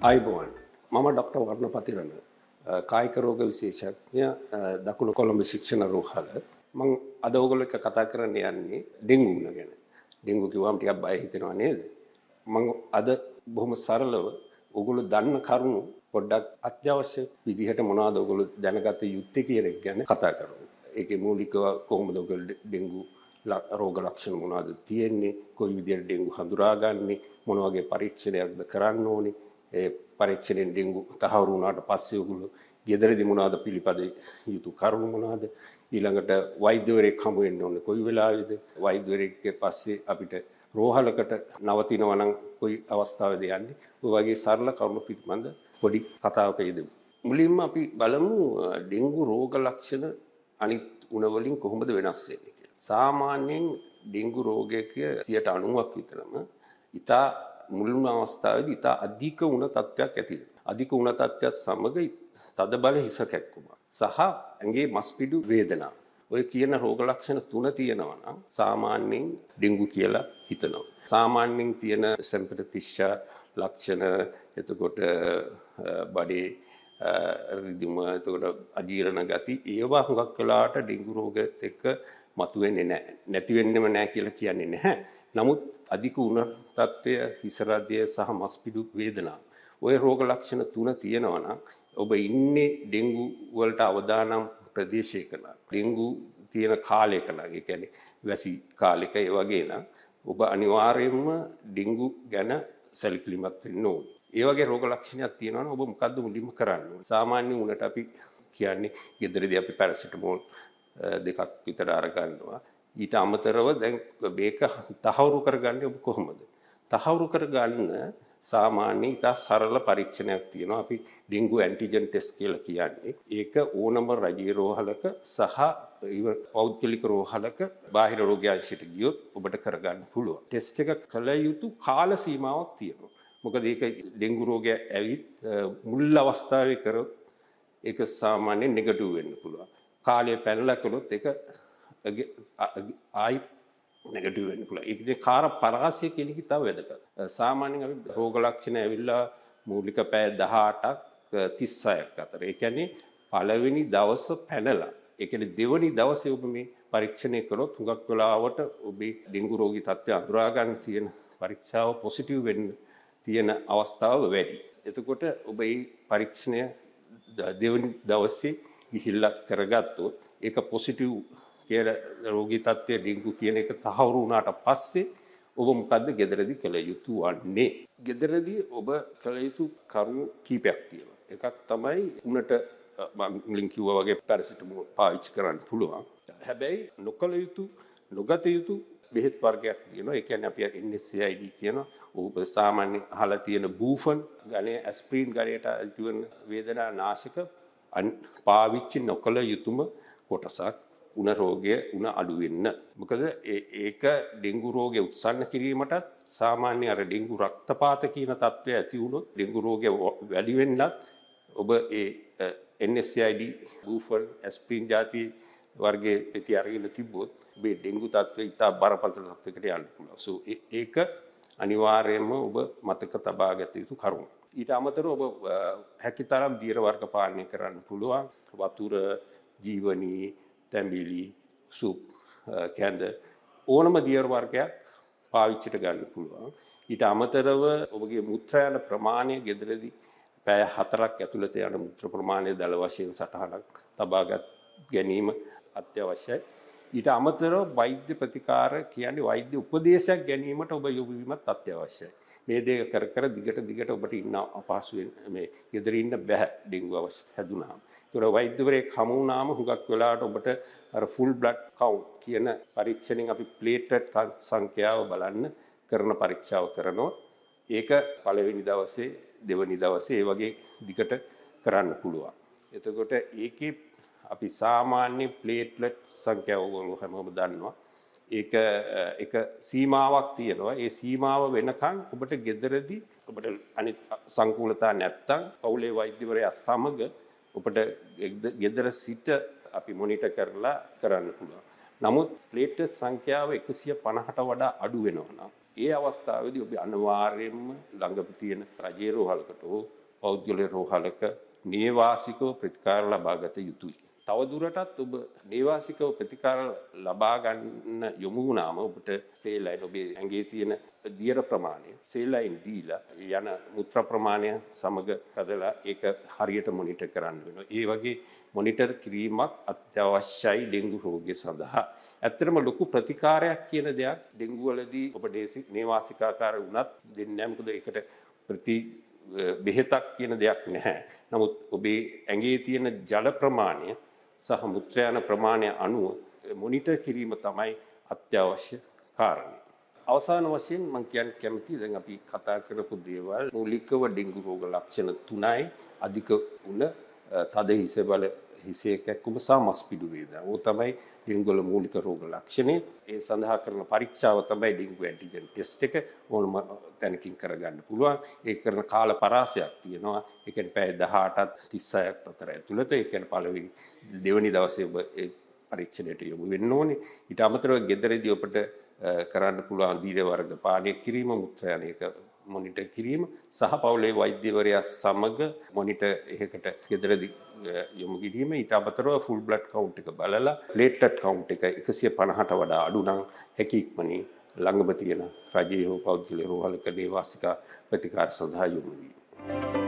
ආයුබෝවන් මම ඩොක්ටර් වර්ණපතිරණ කායික රෝග විශේෂඥ දකුණු කොළඹ ශික්ෂණ රෝහල මම අද ඔයගොල්ලෝ එක්ක කතා කරන්න යන්නේ ඩෙන්ගු ගැන. ඩෙන්ගු කිව්වම ටිකක් බය හිතෙනවා නේද? මම අද බොහොම සරලව ඔයගොල්ලෝ දන්න කරුණු පොඩ්ඩක් අත්‍යවශ්‍ය විදිහට මොනවද ඔයගොල්ලෝ දැනගත යුත්තේ කියන එක ගැන කතා කරමු. ඒකේ මූලිකව කොහොමද ඔයගොල්ලෝ ඩෙන්ගු රෝග ලක්ෂණ මොනවද තියෙන්නේ, කොයි විදිහට ඩෙන්ගු හඳුනාගන්නේ, මොන වගේ පරීක්ෂණයක්ද කරන්න ඕනේ, ඒ පරීක්ෂණයෙන් ඩෙන්ගු තහවුරු වුණාට පස්සේ ඔයගොල්ලෝ ගෙදරදී මොනවද පිළිපද යුතු කරුණු මොනවද, ඊළඟට වෛද්‍යවරයෙක් හමු වෙන්න ඕනේ කොයි වෙලාවෙද, වෛද්‍යවරයෙක්ගේ පස්සේ අපිට රෝහලකට නවතිනවා නම් කොයි අවස්ථාවේද යන්නේ, ඔය වගේ සරල කරුණු පිළිබඳ පොඩි කතාවක යෙදෙමු. මුලින්ම අපි බලමු ඩෙන්ගු රෝග ලක්ෂණ අනිත් උණ වලින් කොහොමද වෙනස් වෙන්නේ කියලා. සාමාන්‍යයෙන් ඩෙන්ගු රෝගයක 90%ක් විතරම ඉතා මුල්ම අවස්ථාවේදී ඉතා අධික උණ තත්ත්වයක් ඇති වෙනවා. අධික උණ තත්ත්වයක් සමග තද බල හිස කැක්කුම සහ ඇඟේ මස්පිඩු වේදනා. ඔය කියන රෝග ලක්ෂණ 3 තියෙනවා නම් සාමාන්‍යයෙන් ඩෙන්ගු කියලා හිතනවා. සාමාන්‍යයෙන් තියෙන සෙම්පතිස්සා ලක්ෂණ, එතකොට බඩේ රිදුම, එතකොට අජීර්ණ ගති, ඒවා හුඟක් වෙලාවට ඩෙන්ගු රෝගයත් එක්ක මතුවෙන්නේ නැහැ. නැති වෙන්නෙම නැහැ කියලා කියන්නේ නැහැ. නමුත් අධික උණ තත්ත්වය, හිස රදය සහ මස්පිඩු වේදනා, ওই රෝග ලක්ෂණ 3 තියෙනවා නම් ඔබ ඉන්නේ ඩෙන්ගු වලට අවදානම් ප්‍රදේශයක නම්, ඩෙන්ගු තියෙන කාලයක නම්, ඒ කියන්නේ වැසි කාලයක ඒ වගේ නම් ඔබ අනිවාර්යයෙන්ම ඩෙන්ගු ගැන සැලකිලිමත් වෙන්න ඕනේ. ඒ වගේ රෝග ලක්ෂණයක් තියෙනවා නම් ඔබ මොකද්ද මුලින්ම කරන්න ඕනේ? සාමාන්‍ය උණට අපි කියන්නේ ගෙදරදී අපි පැරසිටමෝල් 2ක් විතර අරගන්නවා. ඊට අමතරව දැන් මේක තහවුරු කරගන්නේ ඔබ කොහොමද? තහවුරු කරගන්න සාමාන්‍ය ඉතා සරල පරීක්ෂණයක් තියෙනවා. අපි ඩෙන්ගු ඇන්ටිජන් ටෙස්ට් කියලා කියන්නේ. ඒක ඕනම රජීය රෝහලක සහ පෞද්ගලික රෝහලක බාහිර රෝග්‍යාංශයට ගියොත් ඔබට කරගන්න පුළුවන්. ටෙස්ට් එක කළ යුතු කාල සීමාවක් තියෙනවා. මොකද ඒක ඩෙන්ගු රෝගය ඇවිත් මුල් අවස්ථාවේ කරොත් ඒක සාමාන්‍යයෙන් නෙගටිව් වෙන්න පුළුවන්. කාලය පැනලා කළොත් ඒක ආයි නෙගටිව් වෙන්න පුළුවන්. ඒකේ කාර පරාසය කියන එක තව වැදගත්. සාමාන්‍යයෙන් අපි රෝග ලක්ෂණ ඇවිල්ලා මූලික පැය 18ක් 36ක් අතර. ඒ කියන්නේ පළවෙනි දවස පැනලා, ඒ කියන්නේ දෙවනි දවසේ ඔබ මේ පරීක්ෂණය කළොත් හුඟක් වෙලාවට ඔබේ ඩෙන්ගු රෝගී තත්ත්වය අඳුරා ගන්න තියෙන පරීක්ෂාව පොසිටිව් වෙන්න තියෙන අවස්ථාව වැඩි. එතකොට ඔබ මේ පරීක්ෂණය දෙවනි දවසේ ගිහිල්ලා කරගත්තොත් ඒක පොසිටිව් කියලා රෝගී තත්ත්වයේ ඩෙන්ගු කියන එක තහවුරු වුණාට පස්සේ ඔබ මොකද්ද ගෙදරදී කළ යුතු වන්නේ? ගෙදරදී ඔබ කළ යුතු කරුණු කීපයක් තියෙනවා. එකක් තමයි උණට මම මුලින් කිව්වා වගේ පැරසිටමෝල් පාවිච්චි කරන්න පුළුවන්. හැබැයි නොකළ යුතු, නොගත යුතු බෙහෙත් වර්ගයක් තියෙනවා. ඒ කියන්නේ අපි NSAID කියනවා. ඔබ සාමාන්‍ය අහලා තියෙන බූෆන් ගණයේ ඇස්ප්‍රින් ගණයට අයිතිවන වේදනා නාශක පාවිච්චි නොකළ යුතුම කොටසක්. උණ රෝගය උණ අඩු වෙන්න. මොකද ඒක ඩෙන්ගු රෝගය උත්සන්න කිරීමටත්, සාමාන්‍ය අර ඩෙන්ගු රක්තපාත කියන තත්ත්වය ඇති වුණොත් ඩෙන්ගු රෝගය වැඩි වෙන්නත් ඔබ ඒ NSAID බූෆන් ඇස්ප්‍රින් ಜಾති වර්ගයේ ප්‍රති අරගෙන තිබ්බොත් ඔබේ ඩෙන්ගු තත්ත්වය ඉතා බරපතල තත්ත්වයකට යන්න පුළුවන්. සෝ ඒක අනිවාර්යයෙන්ම ඔබ මතක තබා ගත යුතු කරුණක්. ඊට අමතරව ඔබ හැකිතරම් දියර වර්ග පානය කරන්න පුළුවන්. වතුර, ජීවනී, තැඹිලි, සුප්, කැඳ, ඕනම දියර වර්ගයක් පාවිච්චිට ගන්න පුළුවන්. ඊට අමතරව ඔබගේ මුත්‍රා යන ප්‍රමාණය ගෙදරදී පැය 4ක් ඇතුළත යන මුත්‍ර ප්‍රමාණය දල වශයෙන් සටහනක් තබා ගැනීම අත්‍යවශ්‍යයි. ඊට අමතරව වෛද්‍ය ප්‍රතිකාර කියන්නේ වෛද්‍ය උපදේශයක් ගැනීමට ඔබ යොමු වීමත් අත්‍යවශ්‍යයි. මේ දෙක කර කර දිගට ඔබට ඉන්න අපහසු මේ ගෙදර ඉන්න බෑ ඩෙන්ගු අවශ්‍ය හැදුනාම. ඒතර වෛද්‍යවරයෙක් හමු වුණාම හුඟක් වෙලාවට ඔබට අර ෆුල් බ්ලඩ් කවුන්ට් කියන පරීක්ෂණයෙන් අපි ප්ලේට්ලට් සංඛ්‍යාව බලන්න කරන පරීක්ෂාව කරනවා. ඒක පළවෙනි දවසේ, දෙවෙනි දවසේ ඒ වගේ දිගට කරන්න පුළුවන්. එතකොට ඒකේ අපි සාමාන්‍ය ප්ලේට්ලට් සංඛ්‍යාව ඔයගොල්ලෝ හැමෝම දන්නවා. ඒක එක සීමාවක් තියෙනවා. ඒ සීමාව වෙනකන් ඔබට ගෙදරදී ඔබට අනිත් සංකූලතා නැත්තම් පවුලේ වෛද්‍යවරයා සමග ඔබට ගෙදර සිට අපි මොනිටර් කරලා කරන්න පුළුවන්. නමුත් ප්ලේට්ලට් සංඛ්‍යාව 150ට වඩා අඩු වෙනවා නම් ඒ අවස්ථාවේදී ඔබ අනිවාර්යයෙන්ම ළඟම තියෙන රජයේ රෝහලකට හෝ පෞද්ගලික රෝහලක නේවාසිකව ප්‍රතිකාර ලබා ගත යුතුයි. තවදුරටත් ඔබ නේවාසිකව ප්‍රතිකාර ලබා ගන්න යොමු වුණාම ඔබට සේලයින් ඔබේ ඇඟේ තියෙන දියර ප්‍රමාණය සේලයින් දීලා යන මුත්‍රා ප්‍රමාණය සමග කදලා ඒක හරියට මොනිටර් කරන්න වෙනවා. ඒ වගේ මොනිටර් කිරීමක් අත්‍යවශ්‍යයි ඩෙන්ගු රෝගය සඳහා. ඇත්තටම ලොකු ප්‍රතිකාරයක් කියන දෙයක් ඩෙන්ගු වලදී ඔබ නේවාසිකාකාර වුණත් දෙන්නේ නැහැ. මොකද ඒකට බෙහෙතක් කියන දෙයක් නැහැ. නමුත් ඔබේ ඇඟේ තියෙන ජල ප්‍රමාණය සහ මුත්‍රායන ප්‍රමාණය අනුව මොනිටර් කිරීම තමයි අත්‍යවශ්‍ය කාරණය. අවසාන වශයෙන් මම කියන්න කැමතියි දැන් අපි කතා කරපු දේවල් මූලිකව ඩෙන්ගු රෝග ලක්ෂණ 3යි අධික උණ තද හිස බල හිසේ කැක්කුම සහ මස්පිඩු වේදනා. ඕක තමයි ඩෙන්ගු වල මූලික රෝග ලක්ෂණය. ඒ සඳහා කරන පරීක්ෂාව තමයි ඩෙන්ගු ඇන්ටිජන් ටෙස්ට් එක. ඕනම තැනකින් කරගන්න පුළුවන්. ඒක කරන කාල පරාසයක් තියෙනවා. ඒ කියන්නේ පැය 18ත් 36ත් අතර ඇතුළත. ඒ කියන්නේ පළවෙනි දෙවෙනි දවසේ ඔබ ඒ පරීක්ෂණයට යොමු වෙන්න ඕනේ. ඊට අමතරව ගෙදරදී ඔබට කරන්න පුළුවන් දීර්ඝ වර්ග පානය කිරීම, මුත්‍රායනයක මොනිටර් කිරීම සහ පවුලේ වෛද්‍යවරයා සමග මොනිටර් එකකට ගෙදරදී යොමු කිරීම. ඊට අමතරව ෆුල් බ්ලඩ් කවුන්ට් එක බලලා ප්ලේට්ලට් කවුන්ට් එක 150ට වඩා අඩු නම් හැකි ඉක්මනින් ළඟම තියෙන රජයේ හෝ පෞද්ගලික රෝහලක නේවාසික ප්‍රතිකාර සඳහා යොමු වීම.